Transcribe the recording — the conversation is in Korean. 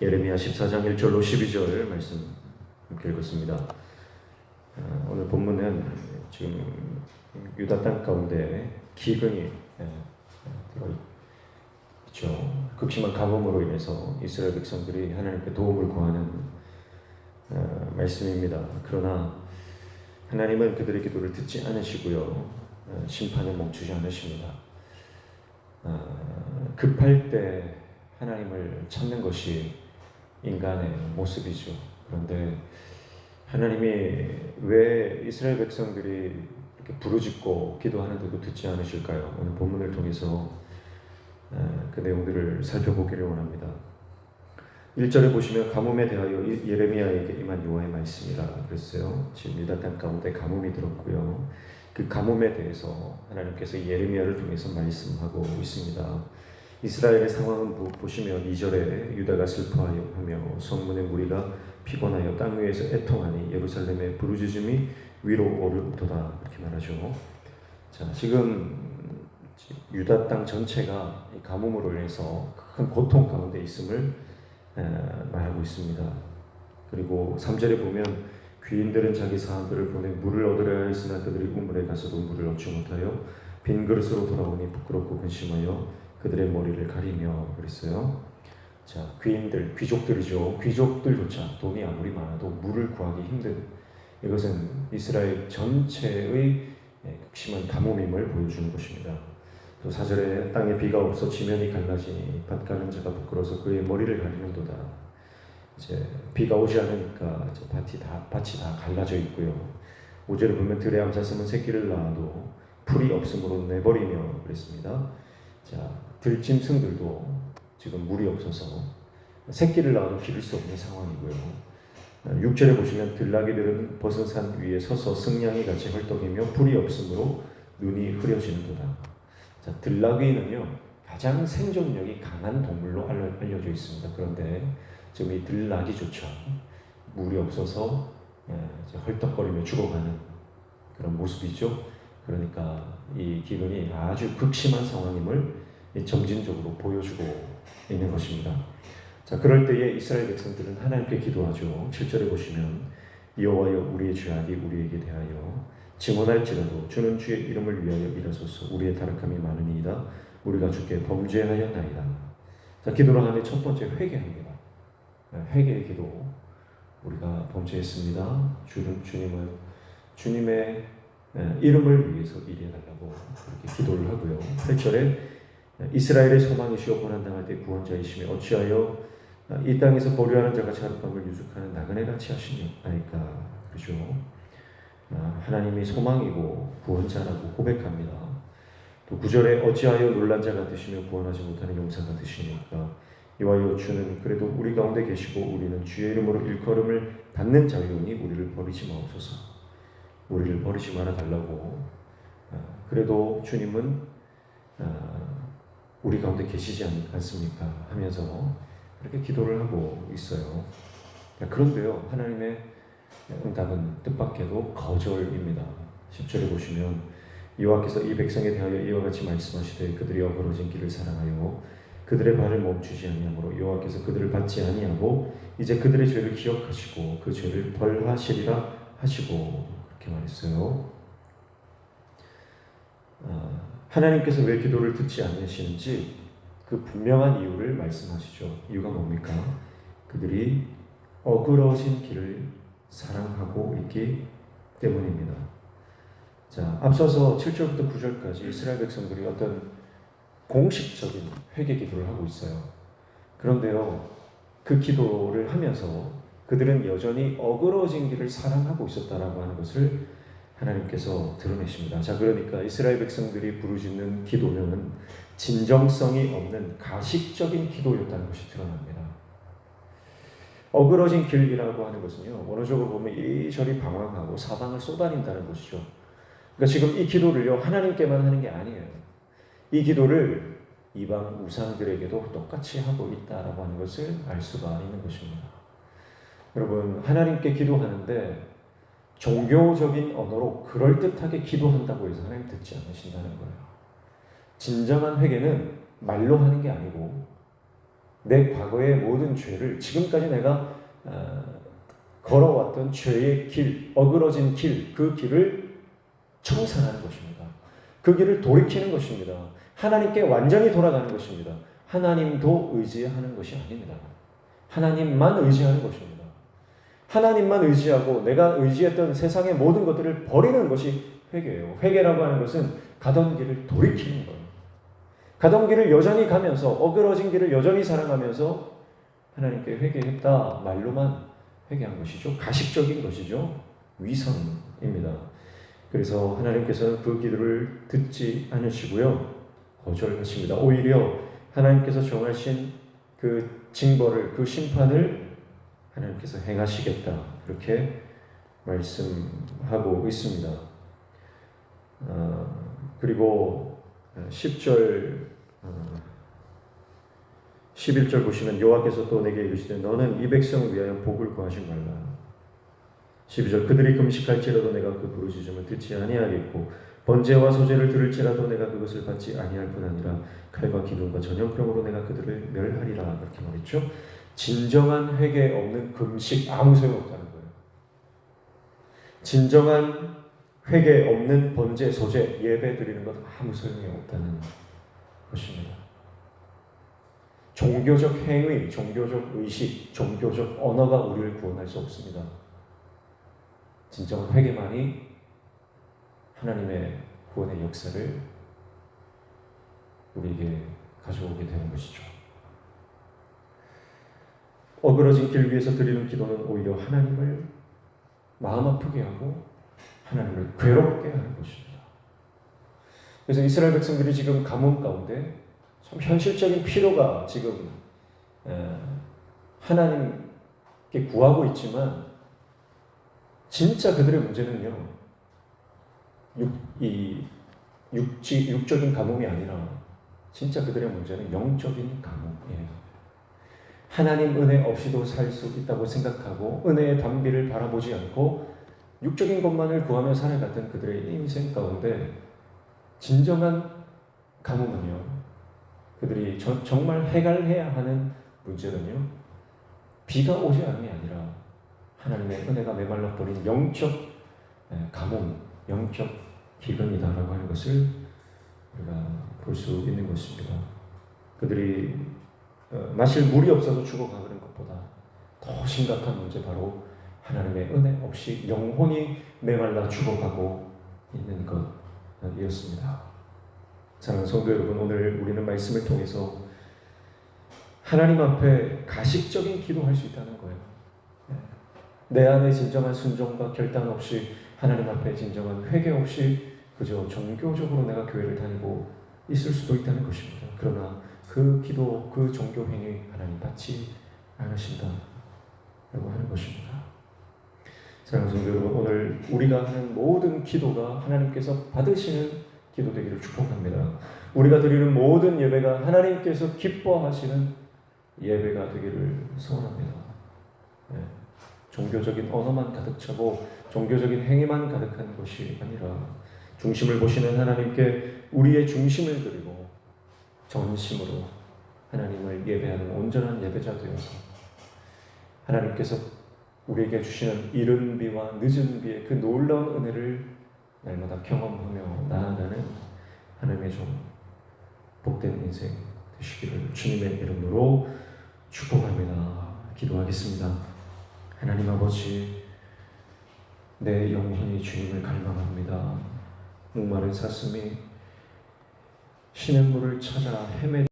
예레미야 14장 1절로 12절 말씀 함께 읽었습니다. 오늘 본문은 지금 유다 땅 가운데 기근이 들어 있죠. 극심한 가뭄으로 인해서 이스라엘 백성들이 하나님께 도움을 구하는 말씀입니다. 그러나 하나님은 그들의 기도를 듣지 않으시고요, 심판을 멈추지 않으십니다. 급할 때 하나님을 찾는 것이 인간의 모습이죠. 그런데 하나님이 왜 이스라엘 백성들이 이렇게 부르짖고 기도하는데도 듣지 않으실까요? 오늘 본문을 통해서 그 내용들을 살펴보기를 원합니다. 1절에 보시면 가뭄에 대하여 예레미야에게 임한 여호와의 말씀이라 그랬어요. 지금 유다 땅 가운데 가뭄이 들었고요. 그 가뭄에 대해서 하나님께서 예레미야를 통해서 말씀하고 있습니다. 이스라엘의 상황은 보시면 2절에 유다가 슬퍼하며 성문의 무리가 피곤하여 땅 위에서 애통하니 예루살렘의 부르짖음이 위로 오르도다, 이렇게 말하죠. 자, 지금 유다 땅 전체가 이 가뭄으로 인해서 큰 고통 가운데 있음을 말하고 있습니다. 그리고 3절에 보면 귀인들은 자기 사람들을 보내 물을 얻으려 했으나 그들이 우물에 가서도 물을 얻지 못하여 빈 그릇으로 돌아오니 부끄럽고 근심하여 그들의 머리를 가리며 그랬어요. 자, 귀인들, 귀족들이죠. 귀족들조차 돈이 아무리 많아도 물을 구하기 힘든, 이것은 이스라엘 전체의 극심한 가뭄임을 보여주는 것입니다. 또 4절에 땅에 비가 없어 지면이 갈라지니 밭 가는 자가 부끄러워서 그의 머리를 가리는도다. 이제 비가 오지 않으니까 이제 밭이 다 갈라져 있고요. 5절에 보면 들의 암사슴은 새끼를 낳아도 풀이 없으므로 내버리며 그랬습니다. 자, 들짐승들도 지금 물이 없어서 새끼를 낳아도 기를 수 없는 상황이고요. 6절에 보시면 들나귀들은 벗은 산 위에 서서 승냥이 같이 헐떡이며 풀이 없으므로 눈이 흐려지는도다. 자, 들나귀는요 가장 생존력이 강한 동물로 알려져 있습니다. 그런데 지금 이 들나귀조차 물이 없어서 헐떡거리며 죽어가는 그런 모습이죠. 그러니까 이 기근이 아주 극심한 상황임을 점진적으로 보여주고 있는 것입니다. 자, 그럴 때에 이스라엘 백성들은 하나님께 기도하죠. 7절에 보시면 여호와여 우리의 죄악이 우리에게 대하여 증언할지라도 주는 주의 이름을 위하여 일하소서. 우리의 타락함이 많으니이다. 우리가 주께 범죄하였나이다. 자, 기도를 하는 첫 번째 회개합니다. 회개의 기도. 우리가 범죄했습니다. 주님은 주님의 이름을 위해서 일해달라고 그렇게 기도를 하고요. 8절에 이스라엘의 소망이시여 고난당할 때 구원자이시며 어찌하여 이 땅에서 보류하는 자같이 하룻밤을 유숙하는 나그네같이 하시니까, 그렇죠. 하나님이 소망이고 구원자라고 고백합니다. 또 9절에 어찌하여 놀란 자 같으시며 구원하지 못하는 용사 같으시니까 이와여 주는 그래도 우리 가운데 계시고 우리는 주의 이름으로 일컬음을 받는 자유니 우리를 버리지 마옵소서. 우리를 버리지 말아 달라고. 그래도 주님은 우리 가운데 계시지 않습니까? 하면서 그렇게 기도를 하고 있어요. 그런데요, 하나님의 응답은 뜻밖에도 거절입니다. 10절에 보시면 여호와께서 이 백성에 대하여 이와 같이 말씀하시되 그들이 어그러진 길을 사랑하여 그들의 발을 멈추지 아니하므로 여호와께서 그들을 받지 아니하고 이제 그들의 죄를 기억하시고 그 죄를 벌하시리라 하시고, 그렇게 말했어요. 하나님께서 왜 기도를 듣지 않으시는지 그 분명한 이유를 말씀하시죠. 이유가 뭡니까? 그들이 어그러진 길을 사랑하고 있기 때문입니다. 자, 앞서서 7절부터 9절까지 이스라엘 백성들이 어떤 공식적인 회개 기도를 하고 있어요. 그런데요, 그 기도를 하면서 그들은 여전히 어그러진 길을 사랑하고 있었다라고 하는 것을 하나님께서 드러내십니다. 자, 그러니까 이스라엘 백성들이 부르짖는 기도는 진정성이 없는 가식적인 기도였다는 것이 드러납니다. 어그러진 길이라고 하는 것은요, 원어적으로 보면 이리저리 방황하고 사방을 쏘다닌다는 것이죠. 그러니까 지금 이 기도를요, 하나님께만 하는 게 아니에요. 이 기도를 이방 우상들에게도 똑같이 하고 있다라고 하는 것을 알 수가 있는 것입니다. 여러분, 하나님께 기도하는데 종교적인 언어로 그럴듯하게 기도한다고 해서 하나님 듣지 않으신다는 거예요. 진정한 회개는 말로 하는 게 아니고 내 과거의 모든 죄를 지금까지 내가 걸어왔던 죄의 길, 어그러진 길, 그 길을 청산하는 것입니다. 그 길을 돌이키는 것입니다. 하나님께 완전히 돌아가는 것입니다. 하나님도 의지하는 것이 아닙니다. 하나님만 의지하는 것입니다. 하나님만 의지하고 내가 의지했던 세상의 모든 것들을 버리는 것이 회개예요. 회개라고 하는 것은 가던 길을 돌이키는 거예요. 가던 길을 여전히 가면서, 어그러진 길을 여전히 살아가면서 하나님께 회개했다 말로만 회개한 것이죠. 가식적인 것이죠. 위선입니다. 그래서 하나님께서는 그 기도를 듣지 않으시고요, 거절하십니다. 오히려 하나님께서 정하신 그 징벌을, 그 심판을 하나님께서 행하시겠다, 그렇게 말씀하고 있습니다. 그리고 10절 11절 보시면 여호와께서 또 내게 이르시되 너는 이 백성을 위하여 복을 구하지 말라. 12절 그들이 금식할지라도 내가 그 부르짖음을 듣지 아니하겠고 번제와 소제를 들을지라도 내가 그것을 받지 아니할 뿐 아니라 칼과 기둥과 전염병으로 내가 그들을 멸하리라, 그렇게 말했죠. 진정한 회개 없는 금식 아무 소용없다는 거예요. 진정한 회개 없는 번제, 소제, 예배 드리는 것 아무 소용이 없다는 것입니다. 종교적 행위, 종교적 의식, 종교적 언어가 우리를 구원할 수 없습니다. 진정한 회개만이 하나님의 구원의 역사를 우리에게 가져오게 되는 것이죠. 어그러진 길 위에서 드리는 기도는 오히려 하나님을 마음 아프게 하고 하나님을 괴롭게 하는 것입니다. 그래서 이스라엘 백성들이 지금 가뭄 가운데 참 현실적인 필요가 지금 하나님께 구하고 있지만 진짜 그들의 문제는요, 육적인 가뭄이 아니라 진짜 그들의 문제는 영적인 가뭄이에요. 하나님 은혜 없이도 살 수 있다고 생각하고 은혜의 단비를 바라보지 않고 육적인 것만을 구하며 살아갔던 그들의 인생 가운데 진정한 가뭄은요, 그들이 정말 해결해야 하는 문제는요, 비가 오지 않음이 아니라 하나님의 은혜가 메말라 버린 영적 가뭄, 영적 기근이다라고 하는 것을 우리가 볼 수 있는 것입니다. 그들이 마실 물이 없어서 죽어가는 것보다 더 심각한 문제, 바로 하나님의 은혜 없이 영혼이 메말라 죽어가고 있는 것이었습니다. 사랑하는 성도 여러분, 오늘 우리는 말씀을 통해서 하나님 앞에 가식적인 기도할 수 있다는 거예요. 내 안에 진정한 순종과 결단 없이, 하나님 앞에 진정한 회개 없이 그저 종교적으로 내가 교회를 다니고 있을 수도 있다는 것입니다. 그러나 그 기도, 그 종교 행위 하나님 받지 않으신다라고 하는 것입니다. 사랑하는 성도 여러분, 오늘 우리가 하는 모든 기도가 하나님께서 받으시는 기도 되기를 축복합니다. 우리가 드리는 모든 예배가 하나님께서 기뻐하시는 예배가 되기를 소원합니다. 종교적인 언어만 가득 차고 종교적인 행위만 가득한 것이 아니라 중심을 보시는 하나님께 우리의 중심을 드리고 전심으로 하나님을 예배하는 온전한 예배자 되어서 하나님께서 우리에게 주시는 이른 비와 늦은 비의 그 놀라운 은혜를 날마다 경험하며 나아가는 하나님의 종, 복된 인생 되시기를 주님의 이름으로 축복합니다. 기도하겠습니다. 하나님 아버지, 내 영혼이 주님을 갈망합니다. 목마른 사슴이 시냇물을 찾아 헤매